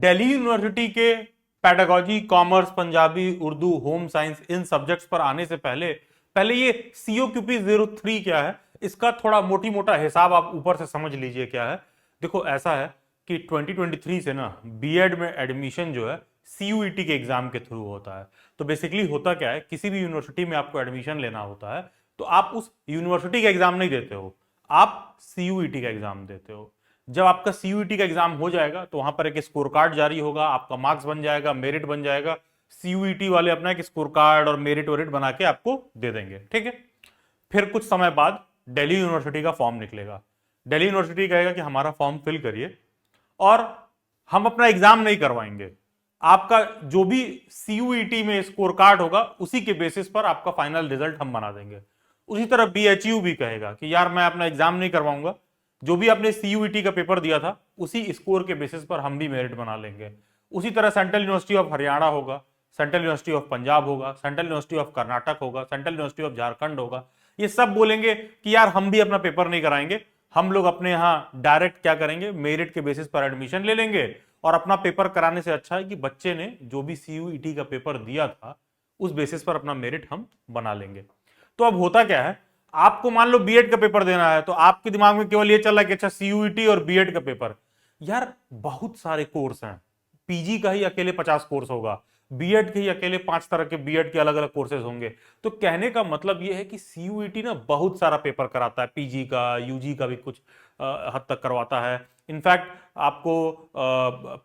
Delhi university के pedagogy, commerce, Punjabi, Urdu, home science इन subjects पर आने से पहले पहले ये COQP 03 क्या है, इसका थोड़ा मोटी मोटा हिसाब आप ऊपर से समझ लीजिए क्या है। देखो ऐसा है कि 2023 से ना बीएड में एडमिशन जो है CUET के एग्जाम के थ्रू होता है। तो बेसिकली होता क्या है, किसी भी यूनिवर्सिटी में आपको एडमिशन लेना होता है तो आप उस यूनिवर्सिटी का एग्जाम नहीं देते हो, आप CUET का एग्जाम देते हो। जब आपका CUET का एग्जाम हो जाएगा तो वहां पर एक स्कोर कार्ड जारी होगा, आपका मार्क्स बन जाएगा, मेरिट बन जाएगा। CUET वाले अपना एक स्कोर कार्ड और मेरिट वेरिट बना के आपको दे देंगे, ठीक है। फिर कुछ समय बाद दिल्ली यूनिवर्सिटी का फॉर्म निकलेगा। दिल्ली यूनिवर्सिटी कहेगा कि हमारा फॉर्म फिल करिए और हम अपना एग्जाम नहीं करवाएंगे, आपका जो भी CUET में स्कोर कार्ड होगा उसी के बेसिस पर आपका फाइनल रिजल्ट हम बना देंगे। उसी तरह BHU भी कहेगा कि यार मैं अपना एग्जाम नहीं करवाऊंगा, जो भी आपने CUET का पेपर दिया था उसी स्कोर के बेसिस पर हम भी मेरिट बना लेंगे। उसी तरह सेंट्रल यूनिवर्सिटी ऑफ हरियाणा होगा, सेंट्रल यूनिवर्सिटी ऑफ पंजाब होगा, सेंट्रल यूनिवर्सिटी ऑफ कर्नाटक होगा, सेंट्रल यूनिवर्सिटी ऑफ झारखंड होगा। ये सब बोलेंगे कि यार हम भी अपना पेपर नहीं कराएंगे, हम लोग अपने यहाँ डायरेक्ट क्या करेंगे, मेरिट के बेसिस पर एडमिशन ले लेंगे। और अपना पेपर कराने से अच्छा है कि बच्चे ने जो भी CUET का पेपर दिया था उस बेसिस पर अपना मेरिट हम बना लेंगे। तो अब होता क्या है, आपको मान लो बीएड का पेपर देना है तो आपके दिमाग में केवल ये चल रहा है कि अच्छा CUET और बीएड का पेपर। यार बहुत सारे कोर्स हैं, पीजी का ही अकेले 50 कोर्स होगा, बीएड के ही अकेले 5 तरह के बीएड के अलग अलग कोर्सेज होंगे। तो कहने का मतलब यह है कि CUET ना बहुत सारा पेपर कराता है, पीजी का, यूजी का भी कुछ हद तक करवाता है। इनफैक्ट आपको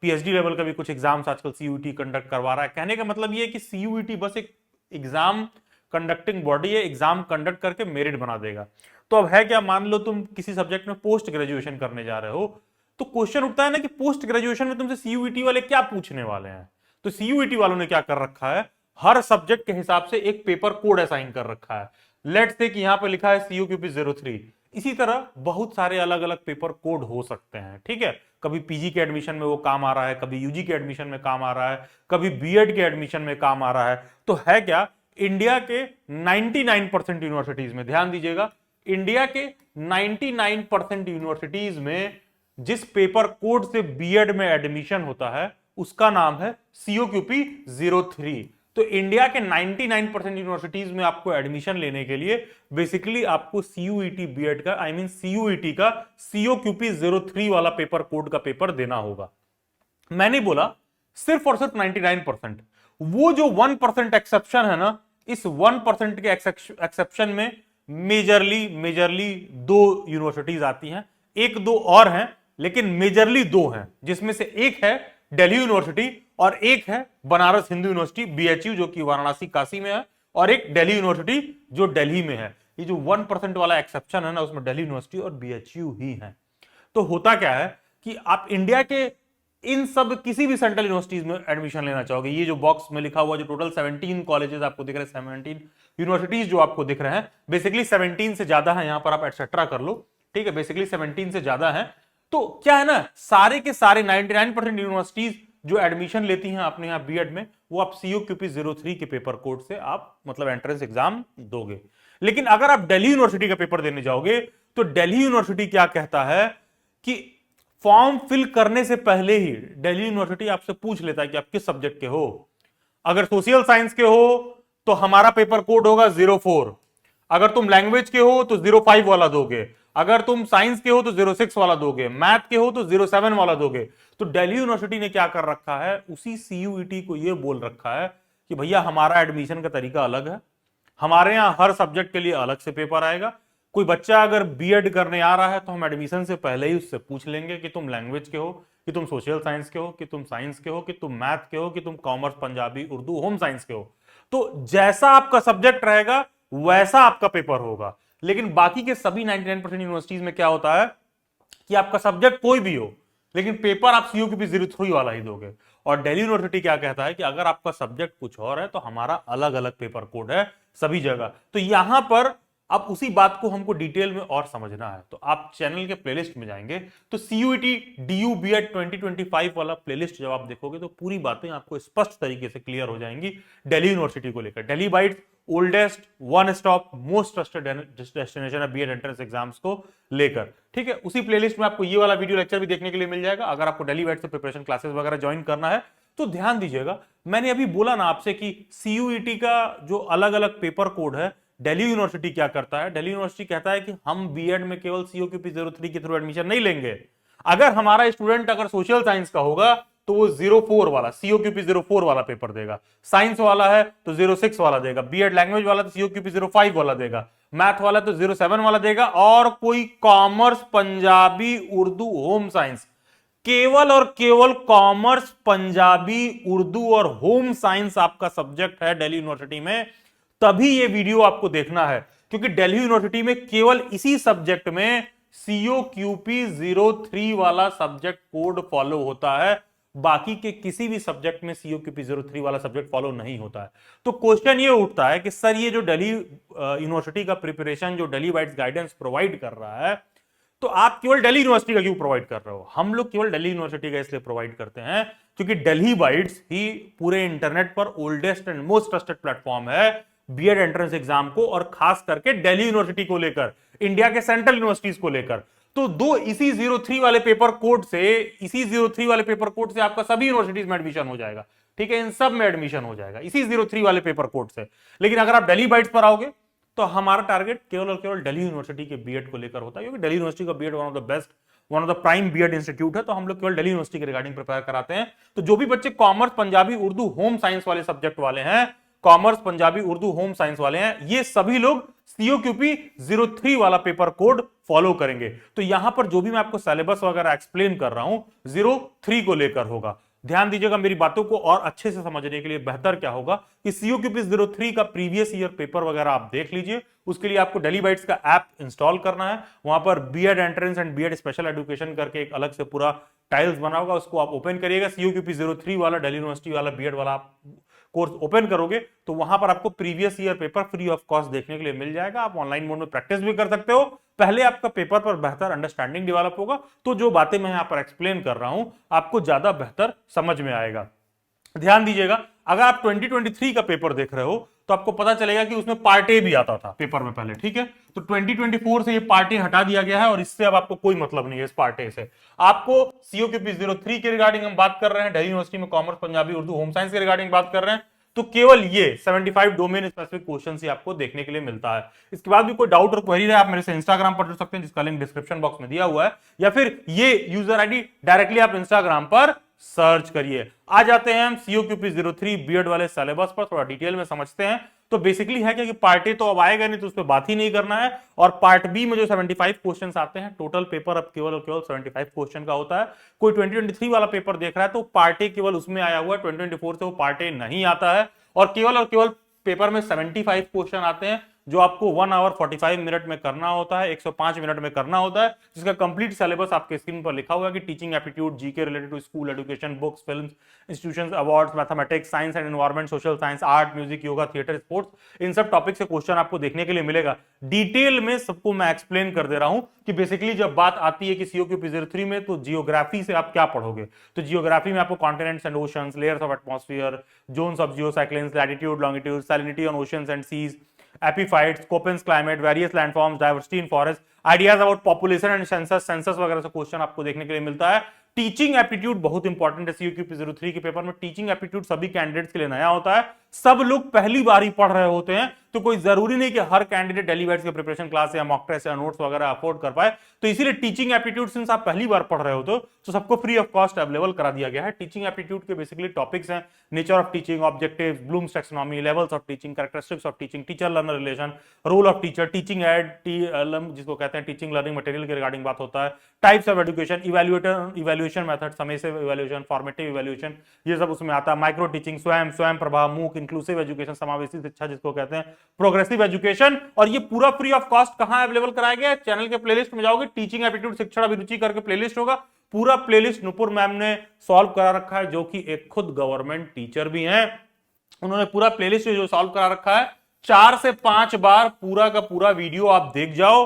PhD लेवल का भी कुछ एग्जाम्स आजकल CUET कंडक्ट करवा रहा है। कहने का मतलब यह है कि CUET बस एक एग्जाम कंडक्टिंग बॉडी है, एग्जाम कंडक्ट करके मेरिट बना देगा। तो अब है क्या, मान लो तुम किसी सब्जेक्ट में पोस्ट ग्रेजुएशन करने जा रहे हो, तो क्वेश्चन उठता है ना कि पोस्ट ग्रेजुएशन में तुमसे CUET वाले क्या पूछने वाले हैं। तो CUET वालों ने क्या कर रखा है, हर सब्जेक्ट के हिसाब से एक पेपर कोड असाइन कर रखा है। लेट्स से कि यहां पर लिखा है COQP 03, इसी तरह बहुत सारे अलग अलग पेपर कोड हो सकते हैं, ठीक है। कभी पीजी के एडमिशन में वो काम आ रहा है, कभी यूजी के एडमिशन में काम आ रहा है, कभी बीएड के एडमिशन में काम आ रहा है। तो है क्या, इंडिया के 99% यूनिवर्सिटीज में, ध्यान दीजिएगा, इंडिया के 99% यूनिवर्सिटीज में जिस पेपर कोड से बीएड में एडमिशन होता है उसका नाम है COQP 03। तो इंडिया के 99% यूनिवर्सिटीज में आपको एडमिशन लेने के लिए बेसिकली आपको CUET बीएड का, आई मीन CUET का COQP 03 वाला पेपर कोड का पेपर देना होगा। मैंने बोला सिर्फ और सिर्फ 99%। वो जो 1% एक्सेप्शन है ना, इस 1% के एक्सेप्शन में मेजरली 2 यूनिवर्सिटीज आती हैं, एक दो और हैं लेकिन मेजरली 2 हैं, जिसमें से एक है दिल्ली यूनिवर्सिटी और एक है बनारस हिंदू यूनिवर्सिटी BHU जो कि वाराणसी काशी में है, और एक दिल्ली यूनिवर्सिटी जो दिल्ली में है। ये जो 1% वाला एक्सेप्शन है ना, उसमें दिल्ली यूनिवर्सिटी और BHU ही है। तो होता क्या है कि आप इंडिया के इन सब किसी भी सेंट्रल यूनिवर्सिटीज में एडमिशन लेना चाहोगे, ये जो बॉक्स में लिखा हुआ जो टोटल 17 कॉलेजेस आपको दिख रहे हैं, 17 यूनिवर्सिटीज जो आपको दिख रहे हैं, बेसिकली 17 से ज्यादा है, यहां पर आप एटसेट्रा कर लो, ठीक है, बेसिकली 17 से ज्यादा है। तो क्या है ना, सारे के सारे 99% यूनिवर्सिटीज जो एडमिशन लेती हैं अपने यहां बीएड में, वो आप COQP 03 के पेपर कोड से आप मतलब एंट्रेंस एग्जाम दोगे। लेकिन अगर आप दिल्ली यूनिवर्सिटी का पेपर देने जाओगे तो दिल्ली यूनिवर्सिटी क्या कहता है कि फॉर्म फिल करने से पहले ही दिल्ली यूनिवर्सिटी आपसे पूछ लेता है कि आप किस सब्जेक्ट के हो। अगर सोशल साइंस के हो तो हमारा पेपर कोड होगा 04, अगर तुम लैंग्वेज के हो तो 05 वाला दोगे, अगर तुम साइंस के हो तो 06 वाला दोगे, मैथ के हो तो 07 वाला दोगे। तो दिल्ली यूनिवर्सिटी ने क्या कर रखा है, उसी CUET को यह बोल रखा है कि भैया हमारा एडमिशन का तरीका अलग है, हमारे यहां हर सब्जेक्ट के लिए अलग से पेपर आएगा। कोई बच्चा अगर बीएड करने आ रहा है तो हम एडमिशन से पहले ही उससे पूछ लेंगे कि तुम लैंग्वेज के हो, कि तुम सोशल साइंस के हो, कि तुम साइंस के हो, कि तुम मैथ के हो, कि तुम commerce, Punjabi, Urdu, home science के हो। तो जैसा आपका सब्जेक्ट रहेगा वैसा आपका पेपर होगा। लेकिन बाकी के सभी 99% यूनिवर्सिटीज में क्या होता है कि आपका सब्जेक्ट कोई भी हो लेकिन पेपर आप COQP 03 वाला ही दोगे। और दिल्ली यूनिवर्सिटी क्या कहता है कि अगर आपका सब्जेक्ट कुछ और है तो हमारा अलग अलग पेपर कोड है सभी जगह। तो यहां पर अब उसी बात को हमको डिटेल में और समझना है तो आप चैनल के प्लेलिस्ट में जाएंगे तो CUET DU BEd 2025 वाला प्लेलिस्ट जब आप देखोगे तो पूरी बातें आपको स्पष्ट तरीके से क्लियर हो जाएंगी दिल्ली यूनिवर्सिटी को लेकर। Delhi bytes oldest, one stop, most trusted destination है बीएड एंट्रेंस एग्जाम्स को लेकर। ठीक है, उसी प्लेलिस्ट में आपको ये वाला वीडियो लेक्चर भी देखने के लिए मिल जाएगा। अगर आपको दिल्ली वाइड से प्रिपरेशन क्लासेस वगैरह ज्वाइन करना है तो ध्यान दीजिएगा, मैंने अभी बोला ना आपसे कि सीयूईटी का जो अलग अलग पेपर कोड है, दिल्ली यूनिवर्सिटी क्या करता है, दिल्ली यूनिवर्सिटी कहता है कि हम बीएड में केवल सीओक्यूपी 03 के थ्रू एडमिशन नहीं लेंगे। अगर हमारा स्टूडेंट अगर सोशल साइंस का होगा तो वो 04 वाला सीओक्यूपी 04 वाला पेपर देगा, साइंस वाला है तो 06 वाला देगा, बीएड लैंग्वेज वाला तो सीओक्यूपी 05 वाला देगा, मैथ वाला तो 07 वाला देगा, और कोई commerce, Punjabi, Urdu, home science, केवल और केवल कॉमर्स, पंजाबी, उर्दू और होम साइंस आपका सब्जेक्ट है दिल्ली यूनिवर्सिटी में, तभी ये वीडियो आपको देखना है। क्योंकि दिल्ली यूनिवर्सिटी में केवल इसी सब्जेक्ट में सीओक्यूपी 03 वाला सब्जेक्ट कोड फॉलो होता है, बाकी के किसी भी सब्जेक्ट में सीओक्यूपी 03 वाला सब्जेक्ट फॉलो नहीं होता है। तो क्वेश्चन ये उठता है कि सर ये जो दिल्ली यूनिवर्सिटी का प्रिपरेशन जो दिल्ली वाइड्स गाइडेंस प्रोवाइड कर रहा है, तो आप केवल दिल्ली यूनिवर्सिटी का क्यों प्रोवाइड कर रहे हो? हम लोग केवल दिल्ली यूनिवर्सिटी का इसलिए प्रोवाइड करते हैं क्योंकि दिल्ली वाइड्स ही पूरे इंटरनेट पर oldest and most trusted platform है बीएड एंट्रेंस एग्जाम को, और खास करके दिल्ली यूनिवर्सिटी को लेकर, इंडिया के सेंट्रल यूनिवर्सिटीज को लेकर। तो दो इसी 03 वाले पेपर कोड से, इसी 03 वाले पेपर कोड से आपका सभी यूनिवर्सिटीज में एडमिशन हो जाएगा। ठीक है, इन सब में एडमिशन हो जाएगा इसी 03 वाले पेपर कोड से। लेकिन अगर आप दिल्ली बाइट्स पर आओगे तो हमारा टारगेट केवल और केवल दिल्ली यूनिवर्सिटी के बीएड को लेकर होता है, क्योंकि दिल्ली यूनिवर्सिटी का BEd one of the best, one of the prime BEd institute है, तो हम लोग केवल दिल्ली यूनिवर्सिटी के रिगार्डिंग प्रिपेयर कराते हैं। तो जो भी बच्चे commerce, Punjabi, Urdu, home science वाले सब्जेक्ट वाले हैं, commerce, Punjabi, Urdu, home science वाले हैं, ये सभी लोग सीओक्यूपी 03 वाला पेपर कोड फॉलो करेंगे। तो यहां पर जो भी मैं आपको सिलेबस वगैरह एक्सप्लेन कर रहा हूं 03 को लेकर होगा। ध्यान दीजिएगा, मेरी बातों को और अच्छे से समझने के लिए बेहतर क्या होगा कि सीओक्यूपी 03 का प्रीवियस ईयर पेपर वगैरह आप देख लीजिए। उसके लिए आपको दिल्ली बाइट्स का ऐप इंस्टॉल करना है, वहां पर BEd entrance and BEd special education करके एक अलग से पूरा टाइल्स बना होगा, उसको आप ओपन करिएगा। सीओक्यूपी 03 वाला दिल्ली यूनिवर्सिटी वाला बीएड वाला कोर्स ओपन करोगे तो वहां पर आपको previous year paper free of cost देखने के लिए मिल जाएगा। आप ऑनलाइन मोड में प्रैक्टिस भी कर सकते हो, पहले आपका पेपर पर बेहतर अंडरस्टैंडिंग डेवलप होगा, तो जो बातें मैं यहां पर एक्सप्लेन कर रहा हूं आपको ज्यादा बेहतर समझ में आएगा। ध्यान दीजिएगा, अगर आप 2023 का पेपर देख रहे हो तो आपको पता चलेगा कि उसमें पार्ट ए भी आता था पेपर में पहले। ठीक है, तो 2024 से ये पार्ट ए हटा दिया गया है और इससे अब आपको कोई मतलब नहीं है इस पार्ट ए से। आपको सीओक्यूपी 03 के रिगार्डिंग हम बात कर रहे हैं, दिल्ली यूनिवर्सिटी में commerce, Punjabi, Urdu, home science के रिगार्डिंग बात कर रहे हैं, तो केवल ये 75 डोमेन स्पेसिफिक क्वेश्चन ही आपको देखने के लिए मिलता है। इसके बाद भी कोई डाउट और क्वेरी रहे आप मेरे से इंस्टाग्राम पर जुड़ सकते हैं, जिसका लिंक डिस्क्रिप्शन बॉक्स में दिया हुआ है, या फिर ये यूजर आईडी डायरेक्टली आप इंस्टाग्राम पर सर्च करिए। आ जाते हैं हम सीओक्यूपी 03 बीएड वाले सिलेबस पर, थोड़ा डिटेल में समझते हैं। तो बेसिकली है क्या कि पार्ट ए तो अब आएगा नहीं, तो उस पर बात ही नहीं करना है, और पार्ट बी में जो 75 क्वेश्चंस आते हैं, टोटल पेपर अब केवल और केवल 75 क्वेश्चन का होता है। कोई 2023 वाला पेपर देख रहा है तो पार्ट ए केवल उसमें आया हुआ है, 2024 से वो पार्ट ए नहीं आता है, और केवल पेपर में 75 क्वेश्चन आते हैं जो आपको 1 आवर 45 मिनट में करना होता है, 105 मिनट में करना होता है, जिसका कंप्लीट सिलेबस आपके स्क्रीन पर लिखा हुआ है कि teaching aptitude, GK related to school education, books, films, institutions, awards, mathematics, science and environment, social science, art, music, yoga, theatre, sports, इन सब टॉपिक से क्वेश्चन आपको देखने के लिए मिलेगा। डिटेल में सबको मैं एक्सप्लेन कर दे रहा हूं कि बेसिकली जब बात आती है कि सीओक्यूपी 03 में, तो जियोग्राफी से आप क्या पढ़ोगे। तो जियोग्राफी में आपको continents and oceans, layers of atmosphere, zones of geosynclines, latitude, longitude, salinity on oceans and seas, epiphytes, Köppen's climate, various landforms, diversity in forest, ideas about population and census वगैरह से question आपको देखने के लिए मिलता है। टीचिंग एप्टीट्यूड बहुत important है सीओक्यूपी 03 के पेपर में। टीचिंग एप्टीट्यूड सभी कैंडिडेट्स के लिए नया होता है, सब लोग पहली बार ही पढ़ रहे होते हैं, तो कोई जरूरी नहीं कि हर कैंडिडेट दिल्ली वाइड्स के प्रिपरेशन क्लास या मॉक टेस्ट या नोट्स वगैरह अफोर्ड कर पाए। तो इसीलिए टीचिंग एप्टीट्यूड सिंस आप पहली बार पढ़ रहे हो तो सबको फ्री ऑफ कॉस्ट अवेलेबल करा दिया गया है। टीचिंग एप्टीट्यूड के बेसिकली टॉपिक्स हैं nature of teaching, objectives, Bloom's taxonomy, levels of teaching, characteristics of teaching, teacher learner relation, role of teacher, teaching aid, जिसको कहते हैं टीचिंग लर्निंग मटेरियल के रिगार्डिंग बात होता है, types of education, evaluation method, summative evaluation, formative evaluation, ये सब उसमें आता है। माइक्रो टीचिंग, स्वयं प्रभा, मूक, इंक्लूसिव एजुकेशन, समावेशी शिक्षा जिसको कहते हैं, प्रोग्रेसिव एजुकेशन। और ये पूरा फ्री ऑफ कॉस्ट कहां अवेलेबल कराया गया है? चैनल के प्लेलिस्ट में जाओगे, टीचिंग एप्टीट्यूड शिक्षण अभिरुचि करके प्लेलिस्ट होगा, पूरा प्लेलिस्ट नुपुर मैम ने सॉल्व करा रखा है, जो कि एक खुद गवर्नमेंट टीचर भी हैं। उन्होंने पूरा प्लेलिस्ट जो सॉल्व करा रखा है, 4 से 5 बार पूरा का पूरा वीडियो आप देख जाओ।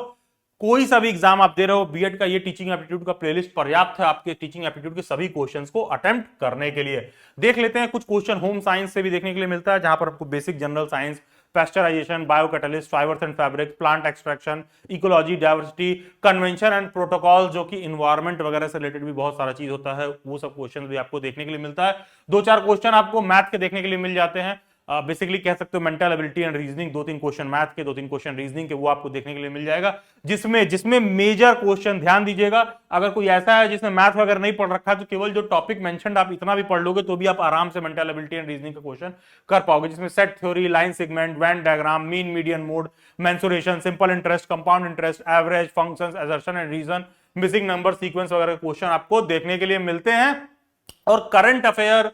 कोई सा भी एग्जाम आप दे रहे हो, बीएड का ये टीचिंग एप्टीट्यूड का प्लेलिस्ट पर्याप्त है आपके टीचिंग एप्टीट्यूड के सभी क्वेश्चंस को अटेम्प्ट करने के लिए। देख लेते हैं कुछ क्वेश्चन होम साइंस से भी देखने के लिए मिलता है, जहां पर आपको basic general science, pasteurisation, biocatalyst, fibres and fabric, plant extraction, ecology, diversity, convention and protocol, जो कि इन्वायरमेंट वगैरह से रिलेटेड भी बहुत सारा चीज होता है, वो सब क्वेश्चन भी आपको देखने के लिए मिलता है। 2-4 क्वेश्चन आपको मैथ के देखने के लिए मिल जाते हैं। बेसिकली कह सकते हो mental ability and reasoning, 2-3 question math के, 2-3 क्वेश्चन रीजनिंग के, वो आपको देखने के लिए मिल जाएगा। जिसमें मेजर क्वेश्चन, ध्यान दीजिएगा, अगर कोई ऐसा है जिसने मैथ वगैरह नहीं पढ़ रखा है तो केवल जो टॉपिक मेंशन्ड आप इतना भी पढ़ लोगे तो भी आप आराम से मेंटल एबिलिटी एंड रीजनिंग का क्वेश्चन कर पाओगे, जिसमें set theory, line segment, Venn diagram, mean median mode, mensuration, simple interest, compound interest, average, functions, assertion and reason, missing number, sequence वगैरह के क्वेश्चन आपको देखने के लिए मिलते हैं। और करंट अफेयर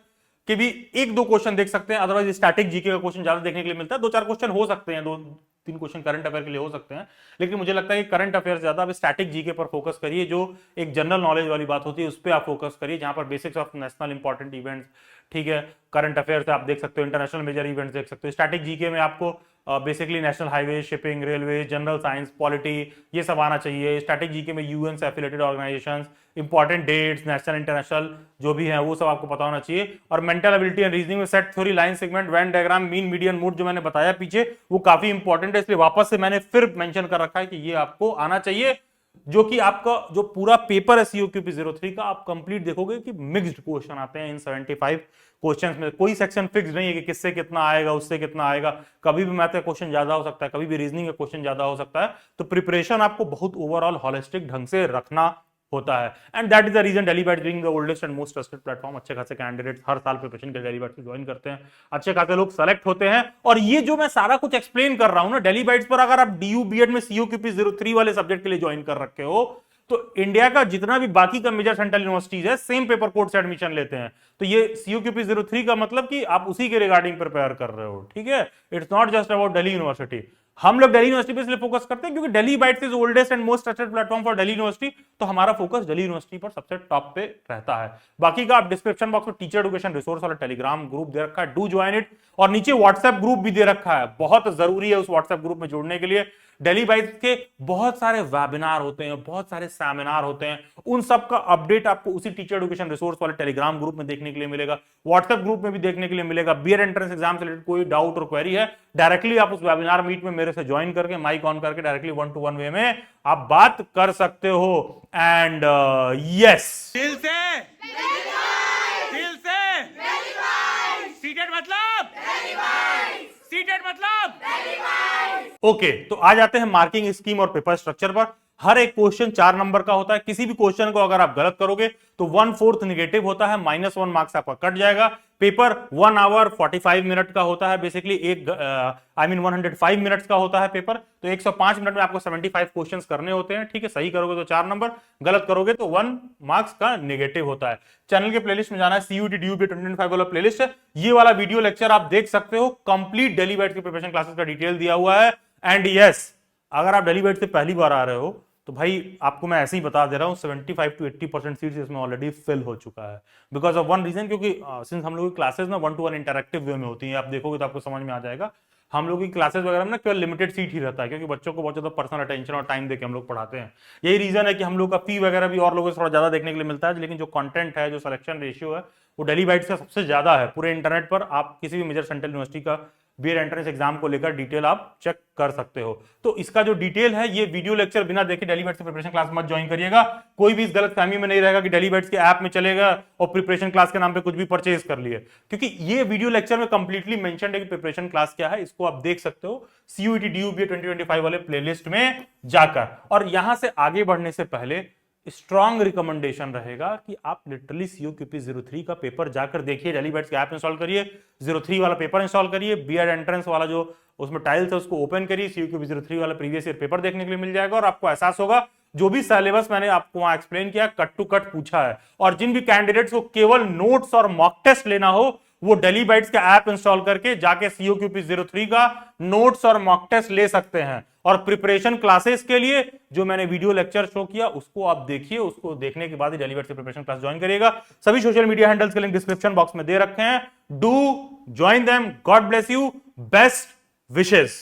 के भी 1-2 क्वेश्चन देख सकते हैं, अदरवाइज स्टैटिक जीके का क्वेश्चन ज्यादा देखने के लिए मिलता है। 2-4 क्वेश्चन हो सकते हैं, 2-3 क्वेश्चन करंट अफेयर के लिए हो सकते हैं, लेकिन मुझे लगता है कि करंट अफेयर ज्यादा अब स्टैटिक जीके पर फोकस करिए, जो एक जनरल नॉलेज वाली बात होती है उस पर आप फोकस करिए, जहां पर basics of national important events, ठीक है, करंट अफेयर से आप देख सकते हो, इंटरनेशनल मेजर इवेंट्स देख सकते हो। स्टैटिक जीके में आपको basically national highway, shipping, railway, general science, polity, ये सब आना चाहिए। स्टैटिक जीके में यूएन से affiliated organisations, important dates, national international जो भी है वो सब आपको पता होना चाहिए। और मेंटल एबिलिटी एंड रीजनिंग में set theory, line segment, Venn diagram, mean median mode जो मैंने बताया पीछे, वो काफी इंपॉर्टेंट है, इसलिए वापस से मैंने फिर मेंशन कर रखा है कि ये आपको आना चाहिए। जो कि आपका जो पूरा पेपर है COQP 03 का, आप कंप्लीट देखोगे कि मिक्स्ड क्वेश्चन आते हैं इन 75 क्वेश्चंस में। कोई सेक्शन फिक्स नहीं है कि किससे कितना आएगा, उससे कितना आएगा। कभी भी मैथ का क्वेश्चन ज्यादा हो सकता है, कभी भी रीजनिंग का क्वेश्चन ज्यादा हो सकता है। तो प्रिपरेशन आपको बहुत ओवरऑल हॉलिस्टिक ढंग से रखना होता है, and that is the reason Daily Bytes being the oldest and most trusted platform. अच्छे खासे कैंडिडेट्स हर साल प्रिपरेशन के डेली बैट्स ज्वाइन करते हैं, अच्छे खासे लोग सेलेक्ट होते हैं। और ये जो मैं सारा कुछ एक्सप्लेन कर रहा हूं ना डेली बैट्स पर, अगर आप DU BEd में COQP 03 वाले सब्जेक्ट के लिए ज्वाइन कर रखे हो तो इंडिया का जितना भी बाकी का मेजर सेंट्रल यूनिवर्सिटीज है सेम पेपर कोड से एडमिशन लेते हैं। तो ये COQP 03 का मतलब कि आप उसी के रिगार्डिंग प्रिपेयर कर रहे हो, ठीक है। It's not just about Delhi university. हम लोग दिल्ली यूनिवर्सिटी पे इसलिए फोकस करते हैं क्योंकि Delhi bytes is oldest and most trusted platform for Delhi university, तो हमारा फोकस दिल्ली यूनिवर्सिटी पर सबसे टॉप पे रहता है। बाकी का आप डिस्क्रिप्शन बॉक्स में टीचर एजुकेशन रिसोर्स वाला टेलीग्राम ग्रुप दे रखा है, डू ज्वाइन इट। और नीचे व्हाट्सएप ग्रुप भी दे रखा है, बहुत जरूरी है उस व्हाट्सएप ग्रुप में जुड़ने के लिए। दिल्ली बाइट्स के बहुत सारे वेबिनार होते हैं, बहुत सारे सेमिनार होते हैं, उन सब का अपडेट आपको उसी टीचर एजुकेशन रिसोर्स वाले टेलीग्राम ग्रुप में देखने के लिए मिलेगा, व्हाट्सएप ग्रुप में भी देखने के लिए मिलेगा। बीएड एंट्रेंस एग्जाम से रिलेटेड कोई डाउट और क्वेरी है, डायरेक्टली आप उस वेबिनार मीट में मेरे से ज्वाइन करके माइक ऑन करके डायरेक्टली 1-to-1 वे में आप बात कर सकते हो। एंड यस, दिल से सीटेड मतलब ओके, तो आ जाते हैं मार्किंग स्कीम और पेपर स्ट्रक्चर पर। हर एक क्वेश्चन 4 नंबर का होता है। किसी भी क्वेश्चन को अगर आप गलत करोगे तो 1/4 नेगेटिव होता है, -1 मार्क्स आपका कट जाएगा। पेपर 1 आवर 45 मिनट का होता है, बेसिकली 105 मिनट्स का होता है पेपर। तो 105 मिनट में आपको 75 क्वेश्चंस करने होते हैं, ठीक है। सही करोगे तो 4 नंबर, गलत करोगे तो 1 मार्क्स का नेगेटिव होता है। चैनल के प्लेलिस्ट में जाना है, CUET DU BEd 2025 वाला प्लेलिस्ट है, ये वाला वीडियो लेक्चर आप देख सकते हो। कंप्लीट दिल्ली बैट्स की प्रिपरेशन क्लासेस का डिटेल दिया हुआ है। एंड यस, अगर आप दिल्ली बैट्स से पहली बार आ रहे हो तो भाई आपको मैं ऐसे ही बता दे रहा हूं, 75 to 80% सीट्स इसमें ऑलरेडी फिल हो चुका है, बिकॉज ऑफ वन रीजन, क्योंकि सिंस हम लोग की क्लासेस ना 1-to-1 इंटरेक्टिव वे में होती हैं, आप देखोगे तो आपको समझ में आ जाएगा। हम लोग की क्लासेस वगैरह में ना केवल लिमिटेड सीट ही रहता है, क्योंकि बच्चों को बहुत ज्यादा पर्सनल अटेंशन और टाइम देके हम लोग पढ़ाते हैं। यही रीजन है कि हम लोग का फी वगैरह भी और लोगों से थोड़ा ज्यादा देखने के लिए मिलता है, लेकिन जो कंटेंट है, जो सिलेक्शन रेशियो है, वो दिल्ली बाइट्स का सबसे ज्यादा है पूरे इंटरनेट पर। आप किसी भी मेजर सेंट्रल यूनिवर्सिटी का बीएड एंट्रेंस एग्जाम को लेकर डिटेल आप चेक कर सकते हो। तो इसका जो डिटेल है, ये वीडियो लेक्चर बिना देखे दिल्ली बैट्स की प्रिपरेशन क्लास मत ज्वाइन करिएगा। कोई भी इस गलत फहमी में नहीं रहेगा कि दिल्ली बैट्स के ऐप में चलेगा और प्रिपरेशन क्लास के नाम पे कुछ भी परचेज कर लिए, क्योंकि ये वीडियो लेक्चर में कंप्लीटली मेंशन्ड है कि प्रिपरेशन क्लास क्या है। इसको आप देख सकते हो CUET DU BEd 2025 वाले प्लेलिस्ट में जाकर। और यहां से आगे बढ़ने से पहले स्ट्रॉन्ग रिकमेंडेशन रहेगा कि आप लिटरली COQP 03 का पेपर जाकर देखिए, दिल्ली बैट्स का ऐप इंस्टॉल करिए, 03 वाला पेपर इंस्टॉल करिए, बीएड एंट्रेंस वाला जो उसमें टाइल्स है उसको ओपन करिए, COQP 03 वाला प्रीवियस ईयर पेपर देखने के लिए मिल जाएगा। और आपको एहसास होगा जो भी सिलेबस मैंने आपको वहां एक्सप्लेन किया, कट टू कट पूछा है। और जिन भी कैंडिडेट्स को केवल नोट्स और मॉक टेस्ट लेना हो, वो दिल्ली बैट्स का ऐप इंस्टॉल करके जाके COQP 03 का नोट्स और मॉक टेस्ट ले सकते हैं। और प्रिपरेशन क्लासेस के लिए जो मैंने वीडियो लेक्चर शो किया उसको आप देखिए, उसको देखने के बाद ही दिल्ली बैट्स की प्रिपरेशन क्लास ज्वाइन करिएगा। सभी सोशल मीडिया हैंडल्स के लिंक डिस्क्रिप्शन बॉक्स में दे रखे हैं, do join them. God bless you, best wishes.